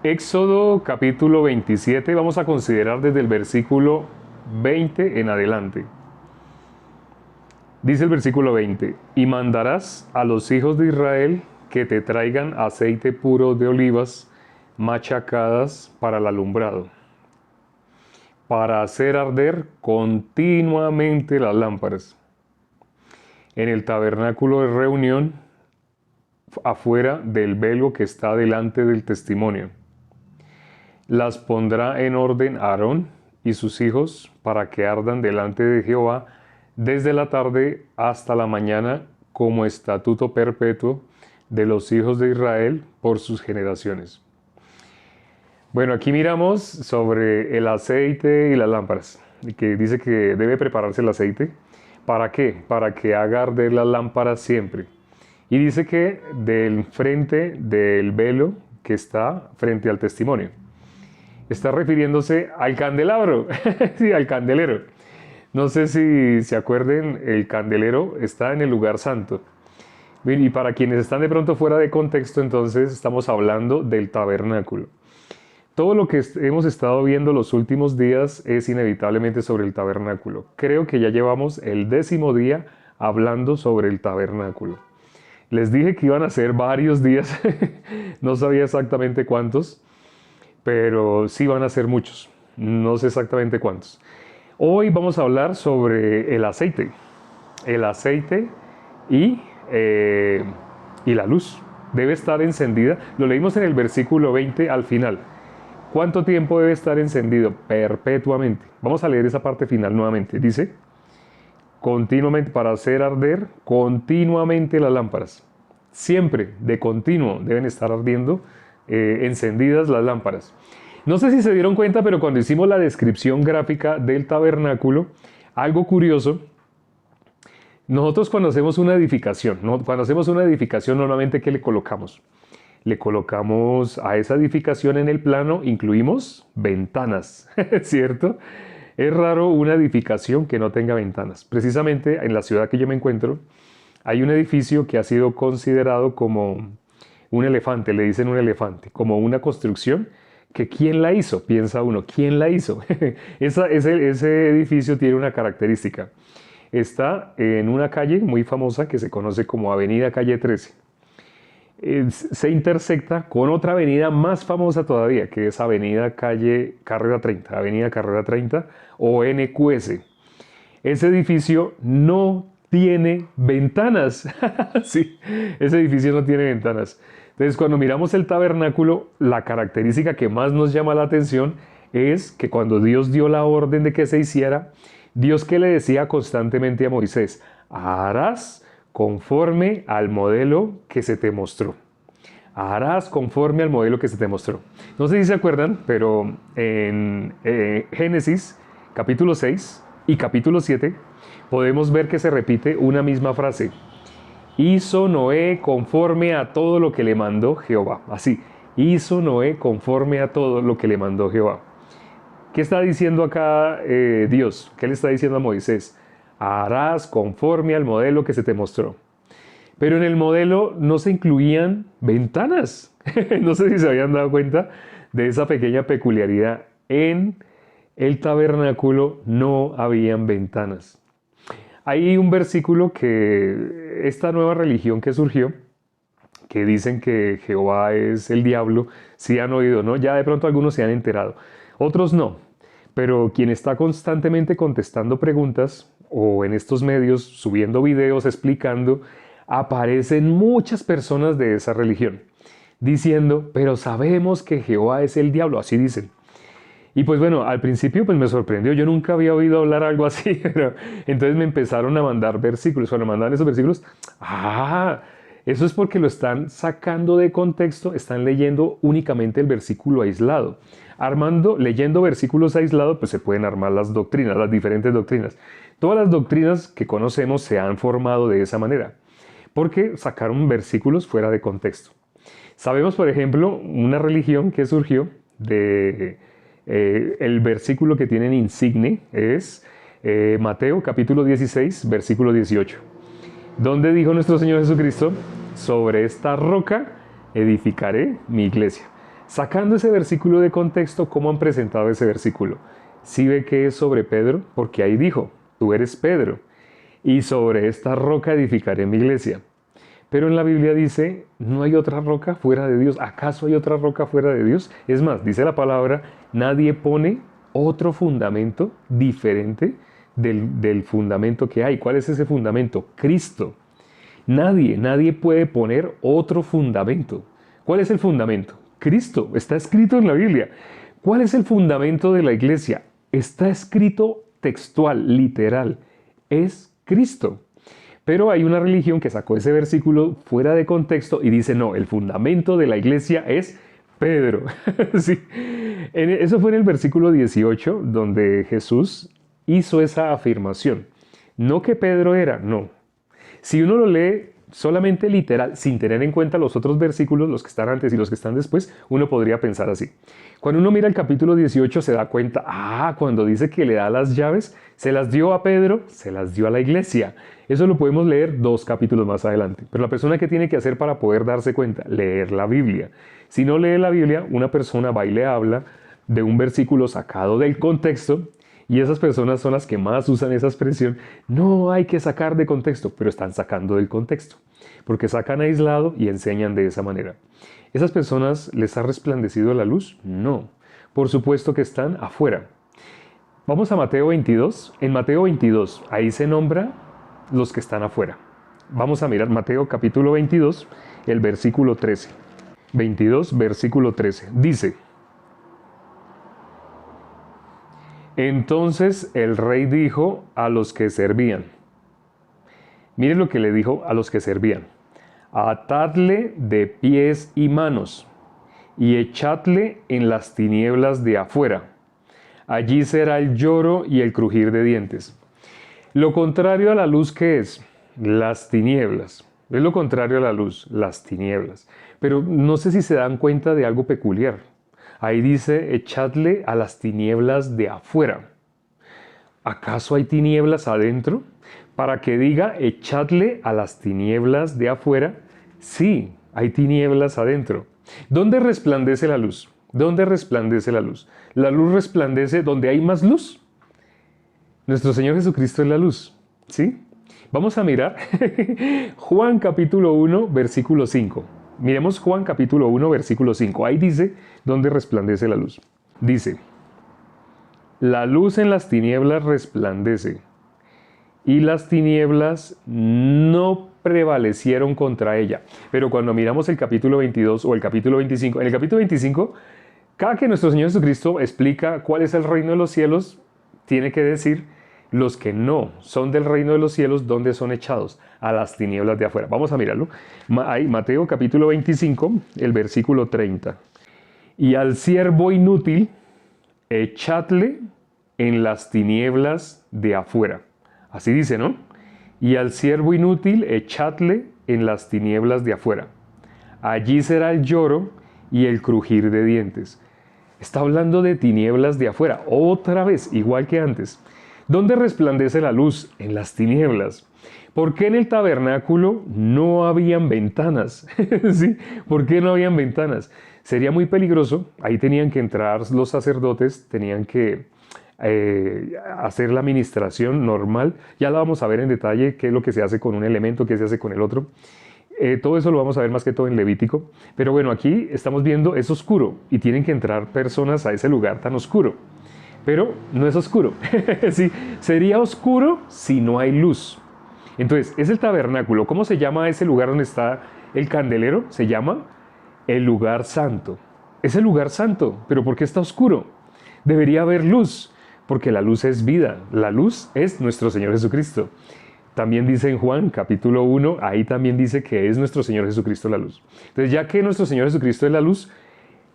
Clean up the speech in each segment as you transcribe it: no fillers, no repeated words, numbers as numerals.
Éxodo capítulo 27, vamos a considerar desde el versículo 20 en adelante. Dice el versículo 20, y mandarás a los hijos de Israel que te traigan aceite puro de olivas machacadas para el alumbrado, para hacer arder continuamente las lámparas. En el tabernáculo de reunión, afuera del velo que está delante del testimonio. Las pondrá en orden Aarón y sus hijos para que ardan delante de Jehová desde la tarde hasta la mañana como estatuto perpetuo de los hijos de Israel por sus generaciones. Bueno, aquí miramos sobre el aceite y las lámparas, que dice que debe prepararse el aceite. ¿Para qué? Para que haga arder las lámparas siempre. Y dice que del frente del velo que está frente al testimonio. Está refiriéndose al candelabro, sí, al candelero. No sé si se acuerden, el candelero está en el lugar santo. Y para quienes están de pronto fuera de contexto, entonces estamos hablando del tabernáculo. Todo lo que hemos estado viendo los últimos días es inevitablemente sobre el tabernáculo. Creo que ya llevamos el 10º día hablando sobre el tabernáculo. Les dije que iban a ser varios días, no sabía exactamente cuántos, pero sí van a ser muchos, no sé exactamente cuántos. Hoy vamos a hablar sobre el aceite y la luz. Debe estar encendida, lo leímos en el versículo 20 al final. ¿Cuánto tiempo debe estar encendido? Perpetuamente. Vamos a leer esa parte final nuevamente. Dice, continuamente, para hacer arder continuamente las lámparas. Siempre, de continuo, deben estar ardiendo encendidas las lámparas. No sé si se dieron cuenta, pero cuando hicimos la descripción gráfica del tabernáculo, algo curioso, nosotros cuando hacemos una edificación, normalmente ¿qué le colocamos? Le colocamos a esa edificación en el plano, incluimos ventanas, ¿cierto? Es raro una edificación que no tenga ventanas. Precisamente en la ciudad que yo me encuentro, hay un edificio que ha sido considerado como un elefante, le dicen un elefante, como una construcción que ¿quién la hizo? Piensa uno, ¿quién la hizo? Ese edificio tiene una característica. Está en una calle muy famosa que se conoce como Avenida Calle 13. Se intersecta con otra avenida más famosa todavía, que es Avenida Carrera 30 o NQS. Ese edificio no tiene ventanas. Sí, ese edificio no tiene ventanas. Entonces, cuando miramos el tabernáculo, la característica que más nos llama la atención es que cuando Dios dio la orden de que se hiciera, Dios que le decía constantemente a Moisés, harás conforme al modelo que se te mostró. Harás conforme al modelo que se te mostró. No sé si se acuerdan, pero en Génesis capítulo 6 y capítulo 7 podemos ver que se repite una misma frase. Hizo Noé conforme a todo lo que le mandó Jehová. Así, hizo Noé conforme a todo lo que le mandó Jehová. ¿Qué está diciendo acá Dios? ¿Qué le está diciendo a Moisés? Harás conforme al modelo que se te mostró. Pero en el modelo no se incluían ventanas. No sé si se habían dado cuenta de esa pequeña peculiaridad. En el tabernáculo no habían ventanas. Hay un versículo que esta nueva religión que surgió, que dicen que Jehová es el diablo, sí han oído, ¿no? Ya de pronto algunos se han enterado. Otros no. Pero quien está constantemente contestando preguntas o en estos medios subiendo videos explicando, aparecen muchas personas de esa religión diciendo, pero sabemos que Jehová es el diablo, así dicen. Y pues bueno, al principio pues me sorprendió, yo nunca había oído hablar algo así, pero entonces me empezaron a mandar versículos, cuando mandaban esos versículos, eso es porque lo están sacando de contexto, están leyendo únicamente el versículo aislado. Leyendo versículos aislados, pues se pueden armar las doctrinas, las diferentes doctrinas. Todas las doctrinas que conocemos se han formado de esa manera, porque sacaron versículos fuera de contexto. Sabemos, por ejemplo, una religión que surgió de... el versículo que tienen insigne es Mateo capítulo 16, versículo 18, donde dijo nuestro Señor Jesucristo, sobre esta roca edificaré mi iglesia. Sacando ese versículo de contexto, ¿cómo han presentado ese versículo? Si ve que es sobre Pedro, porque ahí dijo, tú eres Pedro, y sobre esta roca edificaré mi iglesia. Pero en la Biblia dice, no hay otra roca fuera de Dios. ¿Acaso hay otra roca fuera de Dios? Es más, dice la palabra, nadie pone otro fundamento diferente del fundamento que hay. ¿Cuál es ese fundamento? Cristo. Nadie puede poner otro fundamento. ¿Cuál es el fundamento? Cristo. Está escrito en la Biblia. ¿Cuál es el fundamento de la iglesia? Está escrito textual, literal. Es Cristo. Pero hay una religión que sacó ese versículo fuera de contexto y dice, no, el fundamento de la iglesia es Pedro. Sí. Eso fue en el versículo 18, donde Jesús hizo esa afirmación. No que Pedro era, no. Si uno lo lee solamente literal, sin tener en cuenta los otros versículos, los que están antes y los que están después, uno podría pensar así. Cuando uno mira el capítulo 18 se da cuenta, cuando dice que le da las llaves, se las dio a Pedro, se las dio a la iglesia. Eso lo podemos leer 2 capítulos más adelante. Pero la persona que tiene que hacer para poder darse cuenta, leer la Biblia. Si no lee la Biblia, una persona va y le habla de un versículo sacado del contexto, y esas personas son las que más usan esa expresión. No hay que sacar de contexto, pero están sacando del contexto, porque sacan aislado y enseñan de esa manera. ¿Esas personas les ha resplandecido la luz? No, por supuesto que están afuera. Vamos a Mateo 22. En Mateo 22, ahí se nombra los que están afuera. Vamos a mirar Mateo capítulo 22, el versículo 13. 22, versículo 13. Dice: entonces el rey dijo a los que servían. Miren lo que le dijo a los que servían. Atadle de pies y manos y echadle en las tinieblas de afuera. Allí será el lloro y el crujir de dientes. Lo contrario a la luz, ¿qué es? Las tinieblas. Es lo contrario a la luz, las tinieblas. Pero no sé si se dan cuenta de algo peculiar. Ahí dice, echadle a las tinieblas de afuera. ¿Acaso hay tinieblas adentro? Para que diga, echadle a las tinieblas de afuera. Sí, hay tinieblas adentro. ¿Dónde resplandece la luz? ¿Dónde resplandece la luz? La luz resplandece donde hay más luz. Nuestro Señor Jesucristo es la luz. ¿Sí? Vamos a mirar Juan capítulo 1, versículo 5. Miremos Juan capítulo 1, versículo 5. Ahí dice dónde resplandece la luz. Dice, la luz en las tinieblas resplandece, y las tinieblas no prevalecieron contra ella. Pero cuando miramos el capítulo 22 o el capítulo 25, en el capítulo 25, cada que nuestro Señor Jesucristo explica cuál es el reino de los cielos, tiene que decir los que no son del reino de los cielos, ¿dónde son echados? A las tinieblas de afuera. Vamos a mirarlo. Ahí, Mateo capítulo 25, el versículo 30. Y al siervo inútil, echadle en las tinieblas de afuera. Así dice, ¿no? Y al siervo inútil, echadle en las tinieblas de afuera. Allí será el lloro y el crujir de dientes. Está hablando de tinieblas de afuera. Otra vez, igual que antes. ¿Dónde resplandece la luz? En las tinieblas. ¿Por qué en el tabernáculo no habían ventanas? ¿Sí? ¿Por qué no habían ventanas? Sería muy peligroso. Ahí tenían que entrar los sacerdotes, tenían que hacer la administración normal. Ya la vamos a ver en detalle, qué es lo que se hace con un elemento, qué se hace con el otro. Todo eso lo vamos a ver más que todo en Levítico. Pero bueno, aquí estamos viendo, es oscuro y tienen que entrar personas a ese lugar tan oscuro. Pero no es oscuro. Sí, sería oscuro si no hay luz. Entonces, es el tabernáculo. ¿Cómo se llama ese lugar donde está el candelero? Se llama el lugar santo. Es el lugar santo. ¿Pero por qué está oscuro? Debería haber luz, porque la luz es vida. La luz es nuestro Señor Jesucristo. También dice en Juan capítulo 1, ahí también dice que es nuestro Señor Jesucristo la luz. Entonces, ya que nuestro Señor Jesucristo es la luz,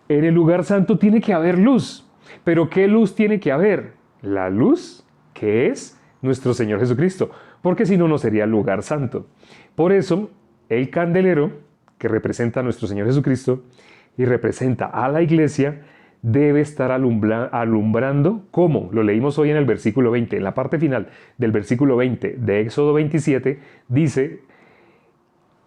en el lugar santo tiene que haber luz. ¿Pero qué luz tiene que haber? La luz que es nuestro Señor Jesucristo, porque si no, no sería lugar santo. Por eso, el candelero, que representa a nuestro Señor Jesucristo y representa a la iglesia, debe estar alumbrando, ¿cómo? Lo leímos hoy en el versículo 20, en la parte final del versículo 20 de Éxodo 27, dice,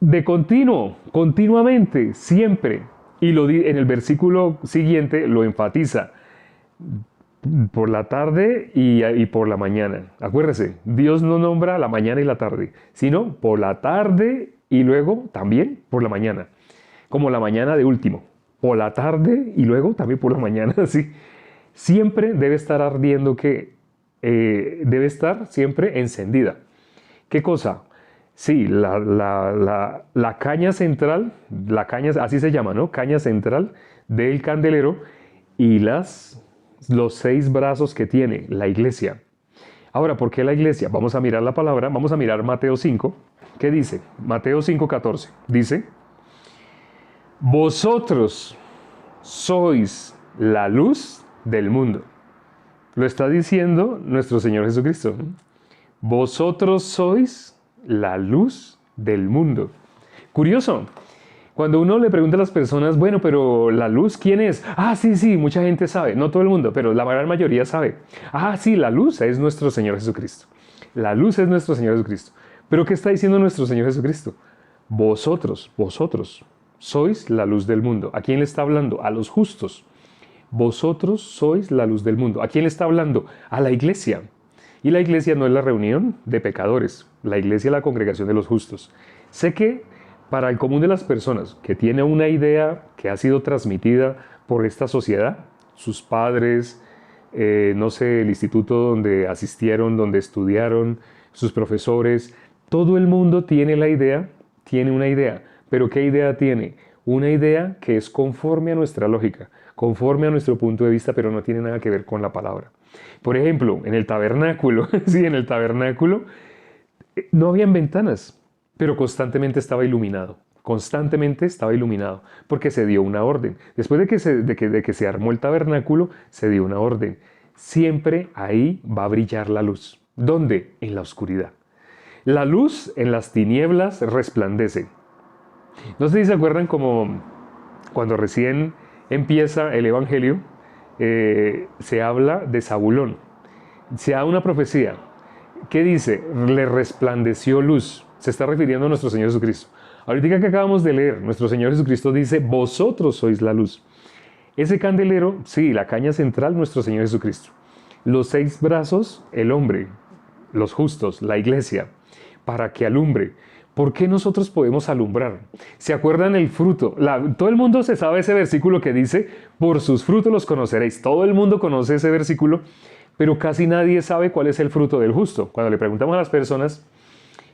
de continuo, continuamente, siempre, Y en el versículo siguiente lo enfatiza por la tarde y por la mañana. Acuérdese, Dios no nombra la mañana y la tarde, sino por la tarde y luego también por la mañana. Como la mañana de último, por la tarde y luego también por la mañana. ¿Sí? Siempre debe estar ardiendo debe estar siempre encendida. ¿Qué cosa? Sí, la caña central, así se llama, ¿no? Caña central del candelero y los 6 brazos que tiene la iglesia. Ahora, ¿por qué la iglesia? Vamos a mirar la palabra, vamos a mirar Mateo 5. ¿Qué dice? Mateo 5:14. Dice, vosotros sois la luz del mundo. Lo está diciendo nuestro Señor Jesucristo. Vosotros sois la luz del mundo. Curioso. Cuando uno le pregunta a las personas, bueno, pero la luz, ¿quién es? Ah, sí, mucha gente sabe. No todo el mundo, pero la gran mayoría sabe. Ah, sí, la luz es nuestro Señor Jesucristo. La luz es nuestro Señor Jesucristo. ¿Pero qué está diciendo nuestro Señor Jesucristo? Vosotros sois la luz del mundo. ¿A quién le está hablando? A los justos. Vosotros sois la luz del mundo. ¿A quién le está hablando? A la iglesia. Y la iglesia no es la reunión de pecadores. La iglesia es la congregación de los justos. Sé que para el común de las personas que tiene una idea que ha sido transmitida por esta sociedad, sus padres, no sé, el instituto donde asistieron, donde estudiaron, sus profesores, todo el mundo tiene una idea. ¿Pero qué idea tiene? Una idea que es conforme a nuestra lógica, conforme a nuestro punto de vista, pero no tiene nada que ver con la palabra. Por ejemplo, en el tabernáculo, sí, en el tabernáculo no habían ventanas, pero constantemente estaba iluminado. Constantemente estaba iluminado, porque se dio una orden. Después de que se armó el tabernáculo, se dio una orden. Siempre ahí va a brillar la luz. ¿Dónde? En la oscuridad. La luz en las tinieblas resplandece. No sé si se acuerdan como cuando recién empieza el Evangelio, se habla de Zabulón. Se da una profecía. ¿Qué dice? Le resplandeció luz. Se está refiriendo a nuestro Señor Jesucristo. Ahorita que acabamos de leer, nuestro Señor Jesucristo dice, vosotros sois la luz. Ese candelero, sí, la caña central, nuestro Señor Jesucristo. Los 6 brazos, el hombre, los justos, la iglesia, para que alumbre. ¿Por qué nosotros podemos alumbrar? ¿Se acuerdan el fruto? Todo el mundo se sabe ese versículo que dice, por sus frutos los conoceréis. Todo el mundo conoce ese versículo, pero casi nadie sabe cuál es el fruto del justo. Cuando le preguntamos a las personas,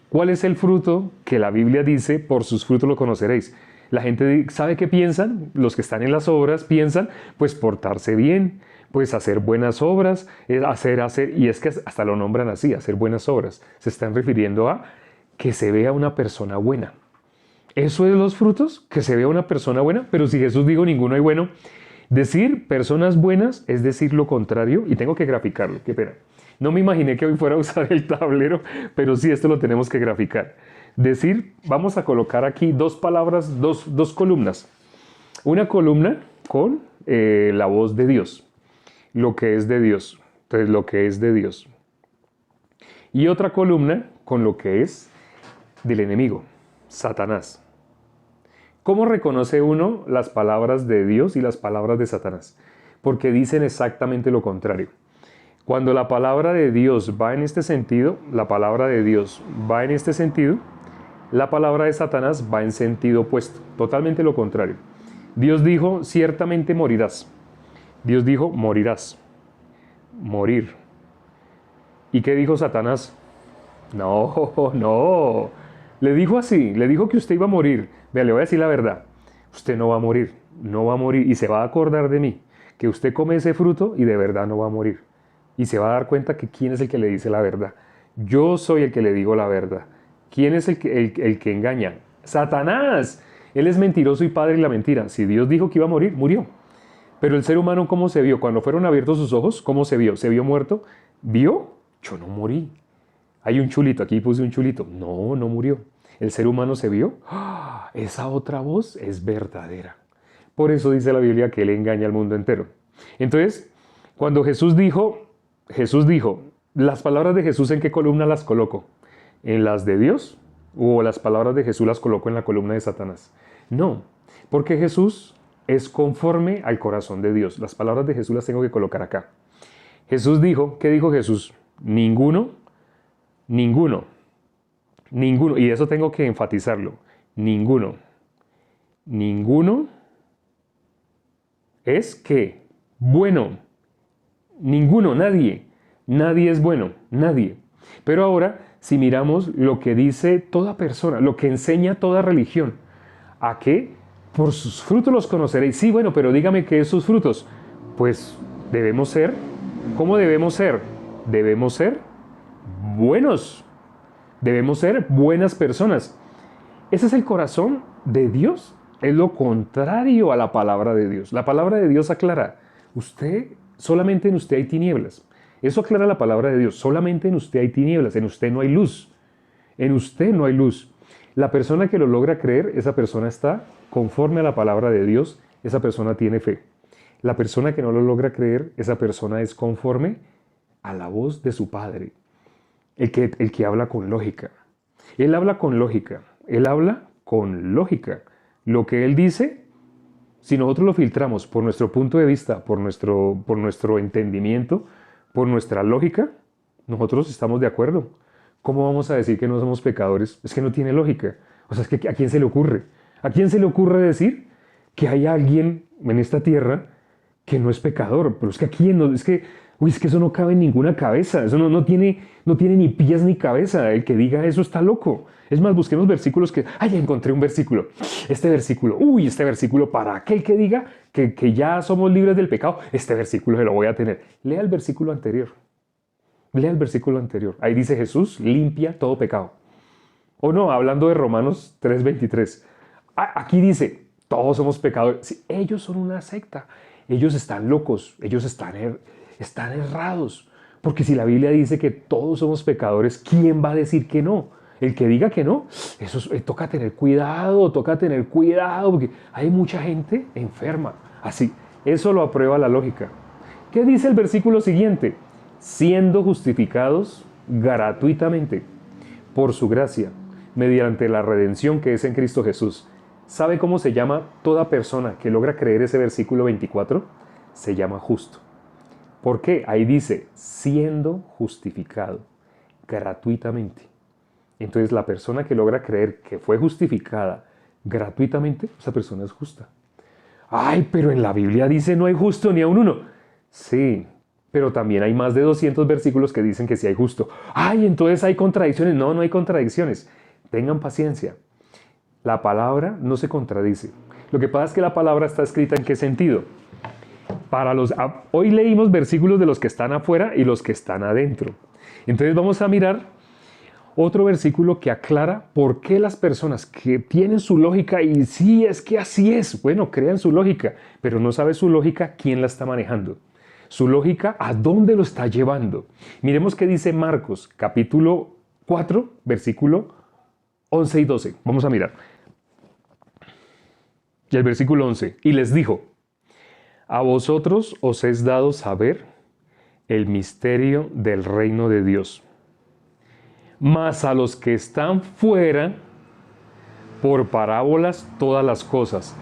¿cuál es el fruto que la Biblia dice, por sus frutos lo conoceréis? La gente sabe qué piensan, los que están en las obras piensan, pues portarse bien, pues hacer buenas obras, y es que hasta lo nombran así, hacer buenas obras. Se están refiriendo a que se vea una persona buena. ¿Eso es los frutos? Que se vea una persona buena. Pero si Jesús dijo ninguno hay bueno, decir personas buenas es decir lo contrario, y tengo que graficarlo, qué pena. No me imaginé que hoy fuera a usar el tablero, pero sí, esto lo tenemos que graficar. Decir, vamos a colocar aquí 2 palabras, dos columnas. Una columna con la voz de Dios, lo que es de Dios. Entonces, lo que es de Dios. Y otra columna con lo que es del enemigo, Satanás. ¿Cómo reconoce uno las palabras de Dios y las palabras de Satanás? Porque dicen exactamente lo contrario. Cuando la palabra de Dios va en este sentido, la palabra de Dios va en este sentido, la palabra de Satanás va en sentido opuesto, totalmente lo contrario. Dios dijo, ciertamente morirás. Dios dijo, morirás. Morir. ¿Y qué dijo Satanás? No. Le dijo así, le dijo que usted iba a morir. Vea, le voy a decir la verdad. Usted no va a morir, no va a morir y se va a acordar de mí. Que usted come ese fruto y de verdad no va a morir. Y se va a dar cuenta que quién es el que le dice la verdad. Yo soy el que le digo la verdad. ¿Quién es el que engaña? ¡Satanás! Él es mentiroso y padre de la mentira. Si Dios dijo que iba a morir, murió. Pero el ser humano, ¿cómo se vio? Cuando fueron abiertos sus ojos, ¿cómo se vio? ¿Se vio muerto? ¿Vio? Yo no morí. Hay un chulito, aquí puse un chulito. No murió. El ser humano se vio. ¡Ah! Esa otra voz es verdadera. Por eso dice la Biblia que Él engaña al mundo entero. Entonces, cuando Jesús dijo, las palabras de Jesús, ¿en qué columna las coloco? ¿En las de Dios? ¿O las palabras de Jesús las coloco en la columna de Satanás? No, porque Jesús es conforme al corazón de Dios. Las palabras de Jesús las tengo que colocar acá. Jesús dijo, ¿qué dijo Jesús? Ninguno, ninguno, ninguno, y eso tengo que enfatizarlo, ninguno, ninguno es que bueno, ninguno, nadie es bueno, nadie. Pero ahora, si miramos lo que dice toda persona, lo que enseña toda religión, ¿a qué? Por sus frutos los conoceréis. Sí, bueno, pero dígame qué es sus frutos. Pues debemos ser, ¿cómo debemos ser? Debemos ser buenos, debemos ser buenas personas. Ese es el corazón de Dios. Es lo contrario a la palabra de Dios. La palabra de Dios aclara, solamente en usted hay tinieblas. Eso aclara la palabra de Dios. Solamente en usted hay tinieblas, en usted no hay luz. En usted no hay luz. La persona que lo logra creer, esa persona está conforme a la palabra de Dios, esa persona tiene fe. La persona que no lo logra creer, esa persona es conforme a la voz de su Padre. El que habla con lógica. Él habla con lógica. Él habla con lógica. Lo que Él dice, si nosotros lo filtramos por nuestro punto de vista, por nuestro entendimiento, por nuestra lógica, nosotros estamos de acuerdo. ¿Cómo vamos a decir que no somos pecadores? Es que no tiene lógica. O sea, es que ¿a quién se le ocurre? ¿A quién se le ocurre decir que hay alguien en esta tierra que no es pecador? Pero es que aquí es que eso no cabe en ninguna cabeza. Eso no tiene ni pies ni cabeza. El que diga eso está loco. Es más, busquemos versículos ya encontré un versículo. Este versículo para aquel que diga que ya somos libres del pecado, este versículo se lo voy a tener. Lea el versículo anterior. Lea el versículo anterior. Ahí dice Jesús limpia todo pecado. O no, hablando de Romanos 3:23. Aquí dice, todos somos pecadores. Sí, ellos son una secta. Ellos están locos. Ellos están errados. Porque si la Biblia dice que todos somos pecadores, ¿quién va a decir que no? El que diga que no, toca tener cuidado, porque hay mucha gente enferma. Así, eso lo aprueba la lógica. ¿Qué dice el versículo siguiente? Siendo justificados gratuitamente por su gracia, mediante la redención que es en Cristo Jesús. ¿Sabe cómo se llama toda persona que logra creer ese versículo 24? Se llama justo. ¿Por qué? Ahí dice, siendo justificado gratuitamente. Entonces la persona que logra creer que fue justificada gratuitamente, esa persona es justa. Ay, pero en la Biblia dice no hay justo ni a un uno. Sí, pero también hay más de 200 versículos que dicen que sí hay justo. Ay, entonces hay contradicciones. No, no hay contradicciones. Tengan paciencia. La palabra no se contradice. Lo que pasa es que la palabra está escrita ¿en qué sentido? Hoy leímos versículos de los que están afuera y los que están adentro. Entonces vamos a mirar otro versículo que aclara por qué las personas que tienen su lógica y sí, es que así es, bueno, crean su lógica, pero no sabe su lógica quién la está manejando. Su lógica, ¿a dónde lo está llevando? Miremos qué dice Marcos, capítulo 4, versículo 11 y 12. Vamos a mirar. Y el versículo 11. Y les dijo, a vosotros os es dado saber el misterio del reino de Dios. Mas a los que están fuera, por parábolas todas las cosas.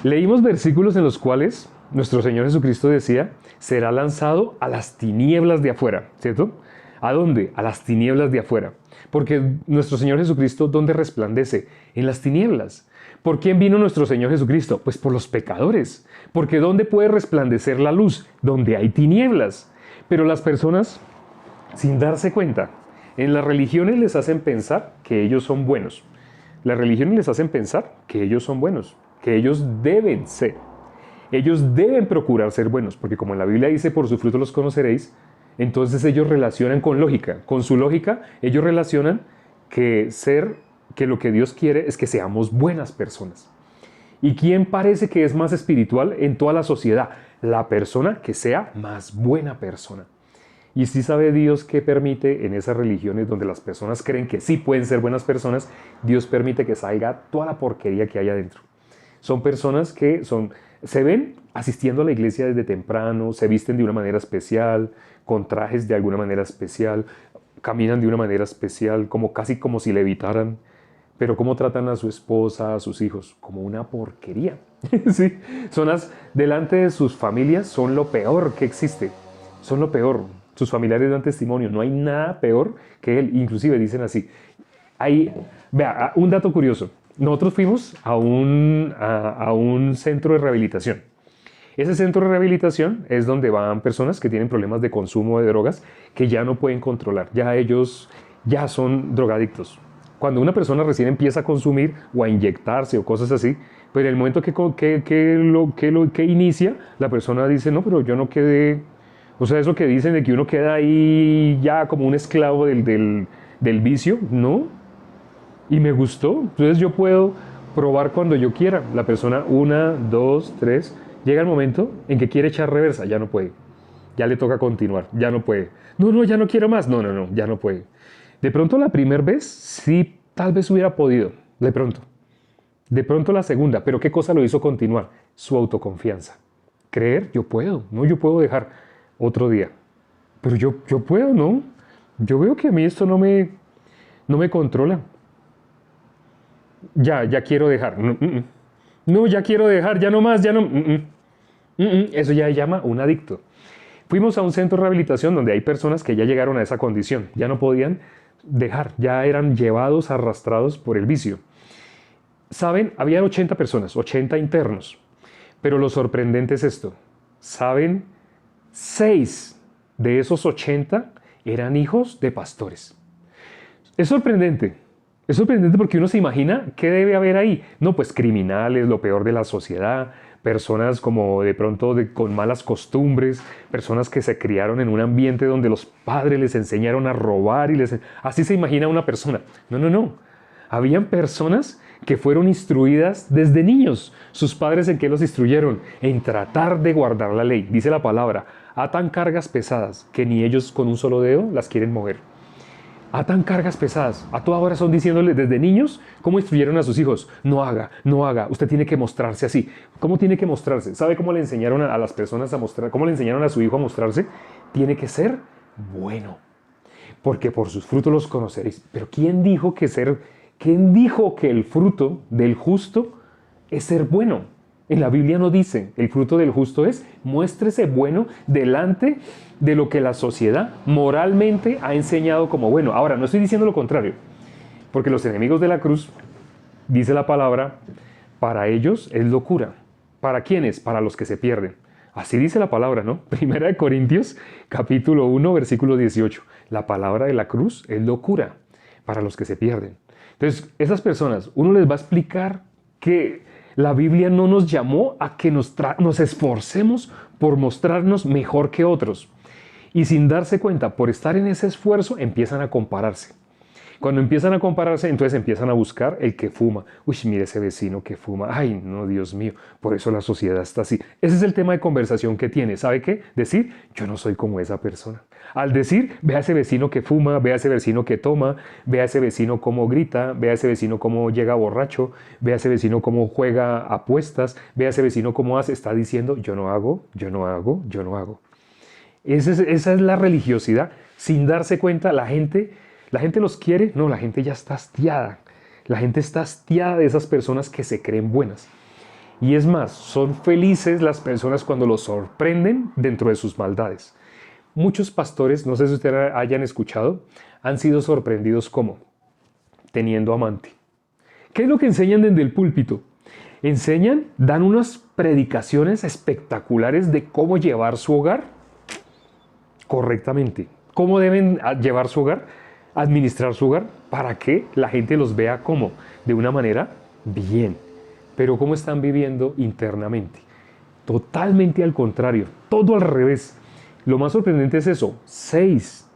Leímos versículos en los cuales nuestro Señor Jesucristo decía, será lanzado a las tinieblas de afuera, ¿cierto? ¿A dónde? A las tinieblas de afuera. Porque nuestro Señor Jesucristo, ¿dónde resplandece? En las tinieblas. ¿Por quién vino nuestro Señor Jesucristo? Pues por los pecadores. Porque ¿dónde puede resplandecer la luz? Donde hay tinieblas. Pero las personas, sin darse cuenta, en las religiones les hacen pensar que ellos son buenos. Las religiones les hacen pensar que ellos son buenos, que ellos deben ser. Ellos deben procurar ser buenos, porque como en la Biblia dice, por su fruto los conoceréis, entonces ellos relacionan con lógica. Con su lógica, ellos relacionan que lo que Dios quiere es que seamos buenas personas. ¿Y quién parece que es más espiritual en toda la sociedad? La persona que sea más buena persona. Y sí sabe Dios que permite en esas religiones donde las personas creen que sí pueden ser buenas personas, Dios permite que salga toda la porquería que hay adentro. Son personas que se ven asistiendo a la iglesia desde temprano, se visten de una manera especial, con trajes de alguna manera especial, caminan de una manera especial, casi como si levitaran, pero cómo tratan a su esposa, a sus hijos, como una porquería. Sí, delante de sus familias son lo peor que existe. Son lo peor. Sus familiares dan testimonio. No hay nada peor que él. Inclusive dicen así. Hay, vea, un dato curioso. Nosotros fuimos a un centro de rehabilitación. Ese centro de rehabilitación es donde van personas que tienen problemas de consumo de drogas que ya no pueden controlar. Ya ellos ya son drogadictos. Cuando una persona recién empieza a consumir o a inyectarse o cosas así, pero en el momento que inicia, la persona dice, no, pero yo no quedé. O sea, eso que dicen de que uno queda ahí ya como un esclavo del vicio, no. Y me gustó. Entonces yo puedo probar cuando yo quiera. La persona, una, dos, tres, llega el momento en que quiere echar reversa, ya no puede. Ya le toca continuar, ya no puede. No, no, ya no quiero más. No, no, no, ya no puede. De pronto la primera vez sí, tal vez hubiera podido. De pronto. De pronto la segunda. Pero ¿qué cosa lo hizo continuar? Su autoconfianza. Creer, yo puedo. No, yo puedo dejar otro día. Pero yo puedo, ¿no? Yo veo que a mí esto no me controla. Ya quiero dejar. No, no, ya quiero dejar, ya no más, ya no. Eso ya se llama un adicto. Fuimos a un centro de rehabilitación donde hay personas que ya llegaron a esa condición, ya no podían dejar, ya eran llevados, arrastrados por el vicio. Saben, había 80 personas, 80 internos, pero lo sorprendente es esto. Saben, 6 de esos 80 eran hijos de pastores. Es sorprendente. Es sorprendente porque uno se imagina qué debe haber ahí. No, pues criminales, lo peor de la sociedad, personas como de pronto con malas costumbres, personas que se criaron en un ambiente donde los padres les enseñaron a robar así se imagina una persona. No, no, no. Habían personas que fueron instruidas desde niños. ¿Sus padres en qué los instruyeron? En tratar de guardar la ley. Dice la palabra, atan cargas pesadas que ni ellos con un solo dedo las quieren mover. Atan cargas pesadas. A toda hora son diciéndole desde niños cómo instruyeron a sus hijos. No haga, no haga. Usted tiene que mostrarse así. ¿Cómo tiene que mostrarse? ¿Sabe cómo le enseñaron a las personas a mostrar? ¿Cómo le enseñaron a su hijo a mostrarse? Tiene que ser bueno. Porque por sus frutos los conoceréis. Pero ¿quién dijo que el fruto del justo es ser bueno? En la Biblia no dice, el fruto del justo es, muéstrese bueno delante de lo que la sociedad moralmente ha enseñado como bueno. Ahora, no estoy diciendo lo contrario, porque los enemigos de la cruz, dice la palabra, para ellos es locura. ¿Para quiénes? Para los que se pierden. Así dice la palabra, ¿no? Primera de Corintios, capítulo 1, versículo 18. La palabra de la cruz es locura para los que se pierden. Entonces, esas personas, uno les va a explicar que la Biblia no nos llamó a que nos esforcemos por mostrarnos mejor que otros. Y sin darse cuenta, por estar en ese esfuerzo, empiezan a compararse. Cuando empiezan a compararse, entonces empiezan a buscar el que fuma. Uy, mire ese vecino que fuma. Ay, no, Dios mío, por eso la sociedad está así. Ese es el tema de conversación que tiene. ¿Sabe qué? Decir, yo no soy como esa persona. Al decir, ve a ese vecino que fuma, ve a ese vecino que toma, ve a ese vecino cómo grita, ve a ese vecino cómo llega borracho, ve a ese vecino cómo juega apuestas, ve a ese vecino cómo hace, está diciendo, yo no hago, yo no hago, yo no hago. Esa es la religiosidad. Sin darse cuenta, la gente los quiere. No, la gente ya está hastiada. La gente está hastiada de esas personas que se creen buenas. Y es más, son felices las personas cuando los sorprenden dentro de sus maldades. Muchos pastores, no sé si ustedes hayan escuchado, han sido sorprendidos como teniendo amante. ¿Qué es lo que enseñan desde el púlpito? Enseñan, dan unas predicaciones espectaculares de cómo llevar su hogar correctamente. ¿Cómo deben llevar su hogar? Administrar su hogar para que la gente los vea como de una manera bien. Pero ¿cómo están viviendo internamente? Totalmente al contrario, todo al revés. Lo más sorprendente es eso, 6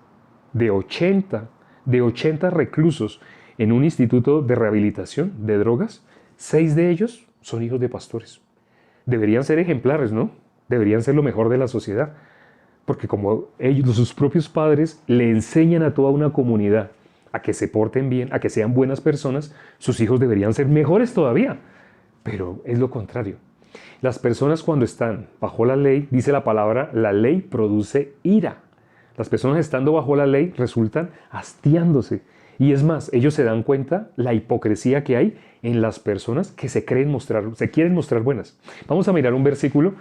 de 80 reclusos en un instituto de rehabilitación de drogas, 6 de ellos son hijos de pastores. Deberían ser ejemplares, ¿no? Deberían ser lo mejor de la sociedad. Porque como ellos, sus propios padres, le enseñan a toda una comunidad a que se porten bien, a que sean buenas personas, sus hijos deberían ser mejores todavía. Pero es lo contrario. Las personas cuando están bajo la ley, dice la palabra, la ley produce ira. Las personas estando bajo la ley resultan hastiándose. Y es más, ellos se dan cuenta la hipocresía que hay en las personas que se quieren mostrar buenas. Vamos a mirar un versículo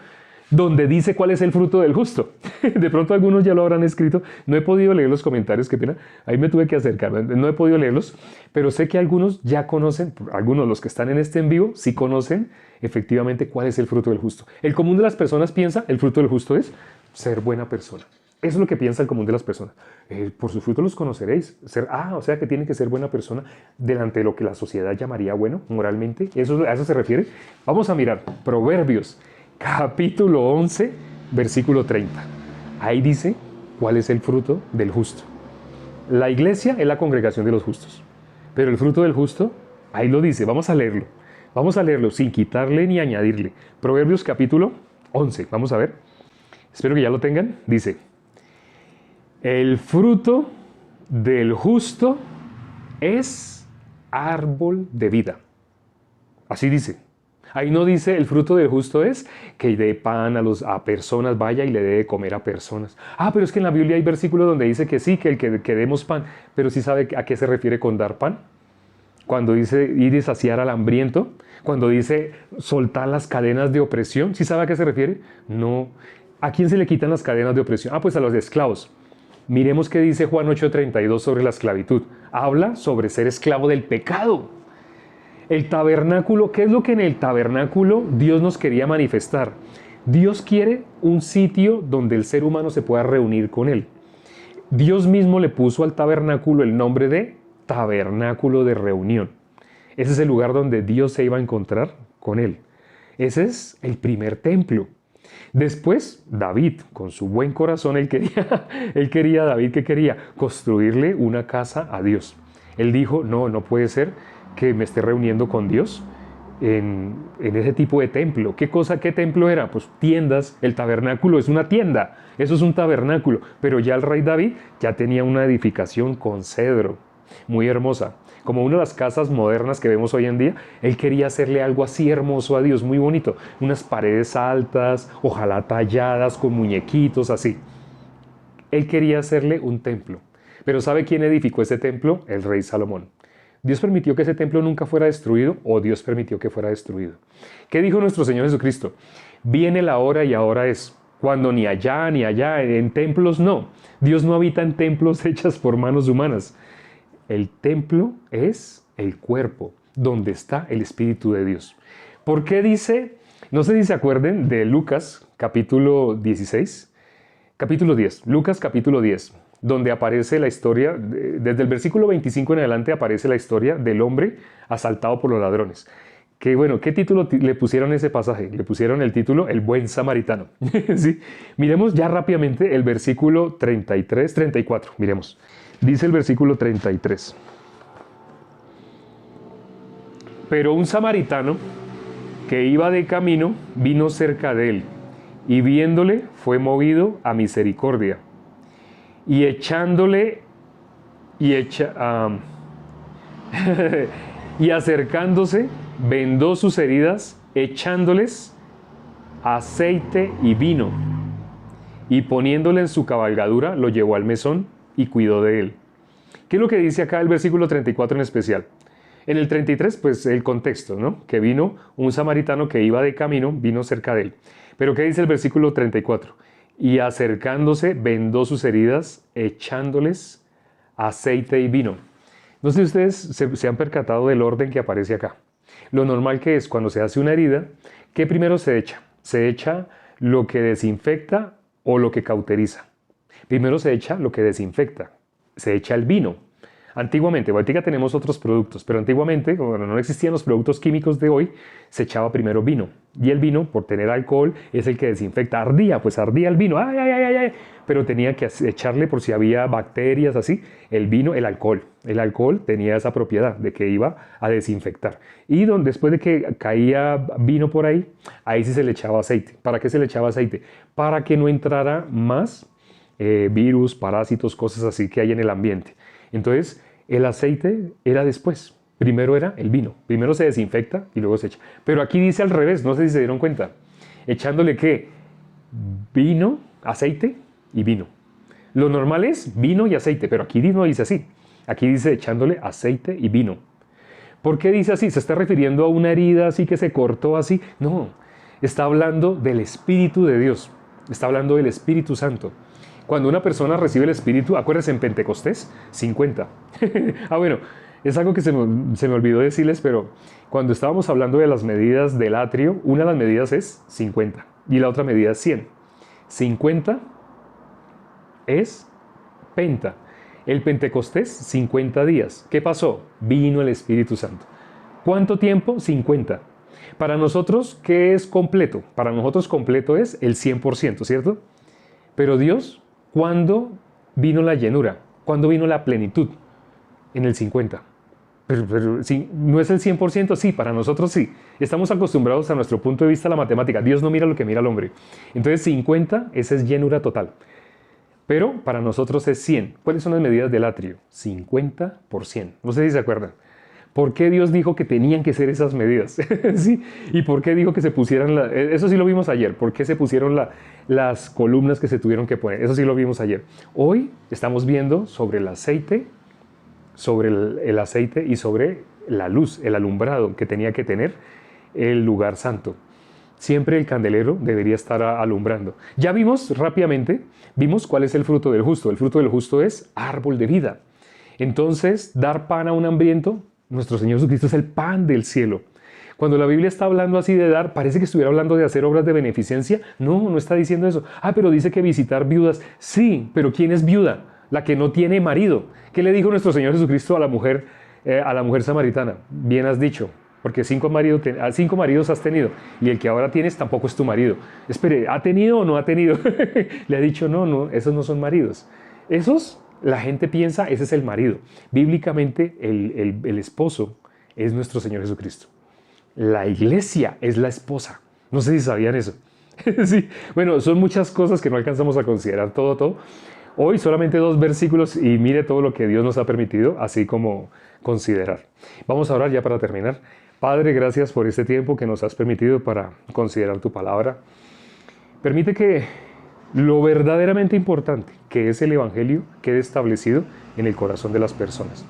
donde dice cuál es el fruto del justo. De pronto algunos ya lo habrán escrito. No he podido leer los comentarios, qué pena. Ahí me tuve que acercar, no he podido leerlos, pero sé que algunos ya conocen, algunos los que están en este en vivo, sí conocen efectivamente cuál es el fruto del justo. El común de las personas piensa, el fruto del justo es ser buena persona. Eso es lo que piensa el común de las personas. Por sus frutos los conoceréis. O sea que tiene que ser buena persona delante de lo que la sociedad llamaría bueno, moralmente. ¿A eso se refiere? Vamos a mirar Proverbios, capítulo 11, versículo 30. Ahí dice cuál es el fruto del justo. La iglesia es la congregación de los justos. Pero el fruto del justo, ahí lo dice. Vamos a leerlo. Vamos a leerlo sin quitarle ni añadirle. Proverbios capítulo 11. Vamos a ver. Espero que ya lo tengan. Dice: el fruto del justo es árbol de vida. Así dice. Ahí no dice el fruto del justo es que dé pan a personas, vaya y le dé de comer a personas. Pero es que en la Biblia hay versículos donde dice que sí, que demos pan. Pero ¿sí sabe a qué se refiere con dar pan? Cuando dice ir y saciar al hambriento, cuando dice soltar las cadenas de opresión, ¿sí sabe a qué se refiere? No. ¿A quién se le quitan las cadenas de opresión? Pues a los esclavos. Miremos qué dice Juan 8:32 sobre la esclavitud. Habla sobre ser esclavo del pecado. El tabernáculo, ¿qué es lo que en el tabernáculo Dios nos quería manifestar? Dios quiere un sitio donde el ser humano se pueda reunir con Él. Dios mismo le puso al tabernáculo el nombre de tabernáculo de reunión. Ese es el lugar donde Dios se iba a encontrar con Él. Ese es el primer templo. Después, David, con su buen corazón, David, ¿qué quería? Construirle una casa a Dios. Él dijo, no puede ser que me esté reuniendo con Dios en ese tipo de templo. ¿Qué templo era? Pues tiendas. El tabernáculo es una tienda. Eso es un tabernáculo. Pero ya el rey David ya tenía una edificación con cedro, muy hermosa. Como una de las casas modernas que vemos hoy en día, él quería hacerle algo así hermoso a Dios, muy bonito. Unas paredes altas, ojalá talladas, con muñequitos, así. Él quería hacerle un templo. Pero ¿sabe quién edificó ese templo? El rey Salomón. ¿Dios permitió que ese templo nunca fuera destruido o Dios permitió que fuera destruido? ¿Qué dijo nuestro Señor Jesucristo? Viene la hora y ahora es. Cuando ni allá, en templos no. Dios no habita en templos hechas por manos humanas. El templo es el cuerpo, donde está el Espíritu de Dios. ¿Por qué dice? No sé si se acuerden de Lucas, capítulo 16, capítulo 10, Lucas capítulo 10, donde aparece la historia, desde el versículo 25 en adelante aparece la historia del hombre asaltado por los ladrones. ¿Qué título le pusieron a ese pasaje? Le pusieron el título El Buen Samaritano. ¿Sí? Miremos ya rápidamente el versículo 33, 34, miremos. Dice el versículo 33. Pero un samaritano que iba de camino vino cerca de él y viéndole fue movido a misericordia y y acercándose vendó sus heridas echándoles aceite y vino y poniéndole en su cabalgadura lo llevó al mesón y cuidó de él. ¿Qué es lo que dice acá el versículo 34 en especial? En el 33, pues el contexto, ¿no? Que vino un samaritano que iba de camino, vino cerca de él. Pero ¿qué dice el versículo 34? Y acercándose, vendó sus heridas, echándoles aceite y vino. No sé si ustedes se han percatado del orden que aparece acá. Lo normal que es cuando se hace una herida, ¿qué primero se echa? ¿Se echa lo que desinfecta o lo que cauteriza? Primero se echa lo que desinfecta, se echa el vino. Antiguamente, ahorita tenemos otros productos, pero antiguamente, cuando no existían los productos químicos de hoy, se echaba primero vino. Y el vino, por tener alcohol, es el que desinfecta. Ardía el vino, pero tenía que echarle por si había bacterias así, el vino, el alcohol. El alcohol tenía esa propiedad de que iba a desinfectar. Y después de que caía vino por ahí, ahí sí se le echaba aceite. ¿Para qué se le echaba aceite? Para que no entrara más virus, parásitos, cosas así que hay en el ambiente. Entonces, el aceite era después. Primero era el vino. Primero se desinfecta y luego se echa. Pero aquí dice al revés, no sé si se dieron cuenta. Echándole ¿qué? Vino, aceite y vino. Lo normal es vino y aceite, pero aquí no dice así. Aquí dice echándole aceite y vino. ¿Por qué dice así? ¿Se está refiriendo a una herida así que se cortó así? No, está hablando del Espíritu de Dios. Está hablando del Espíritu Santo. Cuando una persona recibe el Espíritu, acuérdense en Pentecostés, 50. Bueno, es algo que se me olvidó decirles, pero cuando estábamos hablando de las medidas del atrio, una de las medidas es 50 y la otra medida es 100. 50 es penta. El Pentecostés, 50 días. ¿Qué pasó? Vino el Espíritu Santo. ¿Cuánto tiempo? 50. Para nosotros, ¿qué es completo? Para nosotros completo es el 100%, ¿cierto? Pero Dios, ¿cuándo vino la llenura? ¿Cuándo vino la plenitud? En el 50. Pero sí, ¿no es el 100%? Sí, para nosotros sí. Estamos acostumbrados a nuestro punto de vista a la matemática. Dios no mira lo que mira el hombre. Entonces 50, esa es llenura total. Pero para nosotros es 100. ¿Cuáles son las medidas del atrio? 50 por 100. No sé si se acuerdan. ¿Por qué Dios dijo que tenían que ser esas medidas? ¿Sí? ¿Y por qué dijo que se pusieran? Eso sí lo vimos ayer. ¿Por qué se pusieron las columnas que se tuvieron que poner? Eso sí lo vimos ayer. Hoy estamos viendo sobre el aceite y sobre la luz, el alumbrado que tenía que tener el lugar santo. Siempre el candelero debería estar alumbrando. Ya vimos rápidamente, cuál es el fruto del justo. El fruto del justo es árbol de vida. Entonces, dar pan a un hambriento, nuestro Señor Jesucristo es el pan del cielo. Cuando la Biblia está hablando así de dar, parece que estuviera hablando de hacer obras de beneficencia. No, no está diciendo eso. Pero dice que visitar viudas. Sí, pero ¿quién es viuda? La que no tiene marido. ¿Qué le dijo nuestro Señor Jesucristo a la mujer samaritana? Bien has dicho, porque 5 maridos has tenido, y el que ahora tienes tampoco es tu marido. Espere, ¿ha tenido o no ha tenido? Le ha dicho, no, esos no son maridos. Esos, la gente piensa, ese es el marido. Bíblicamente, el esposo es nuestro Señor Jesucristo. La iglesia es la esposa. No sé si sabían eso. Sí. Bueno, son muchas cosas que no alcanzamos a considerar todo. Hoy solamente 2 versículos y mire todo lo que Dios nos ha permitido, así como considerar. Vamos a orar ya para terminar. Padre, gracias por este tiempo que nos has permitido para considerar tu palabra. Permite que lo verdaderamente importante, que es el Evangelio, quede establecido en el corazón de las personas.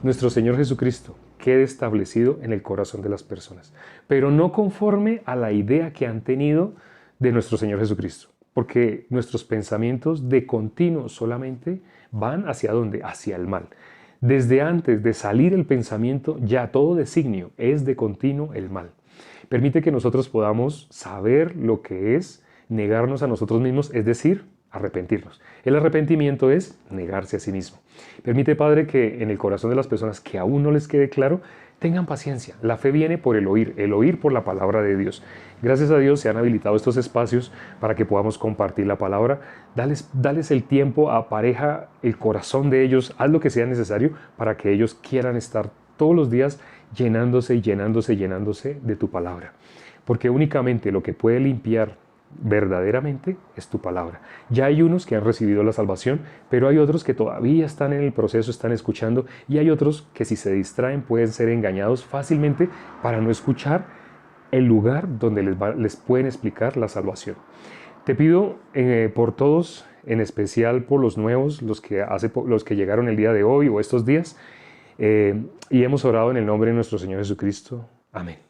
Nuestro Señor Jesucristo quede establecido en el corazón de las personas, pero no conforme a la idea que han tenido de nuestro Señor Jesucristo. Porque nuestros pensamientos de continuo solamente van ¿hacia dónde? Hacia el mal. Desde antes de salir el pensamiento, ya todo designio es de continuo el mal. Permite que nosotros podamos saber lo que es negarnos a nosotros mismos, es decir, arrepentirnos. El arrepentimiento es negarse a sí mismo. Permite, Padre, que en el corazón de las personas que aún no les quede claro, tengan paciencia. La fe viene por el oír por la palabra de Dios. Gracias a Dios se han habilitado estos espacios para que podamos compartir la palabra. Dales el tiempo, apareja el corazón de ellos, haz lo que sea necesario para que ellos quieran estar todos los días llenándose de tu palabra. Porque únicamente lo que puede limpiar verdaderamente es tu palabra. Ya hay unos que han recibido la salvación, pero hay otros que todavía están en el proceso, están escuchando, y hay otros que si se distraen pueden ser engañados fácilmente para no escuchar el lugar donde les pueden explicar la salvación. Te pido por todos, en especial por los nuevos, los que llegaron el día de hoy o estos días, y hemos orado en el nombre de nuestro Señor Jesucristo. Amén.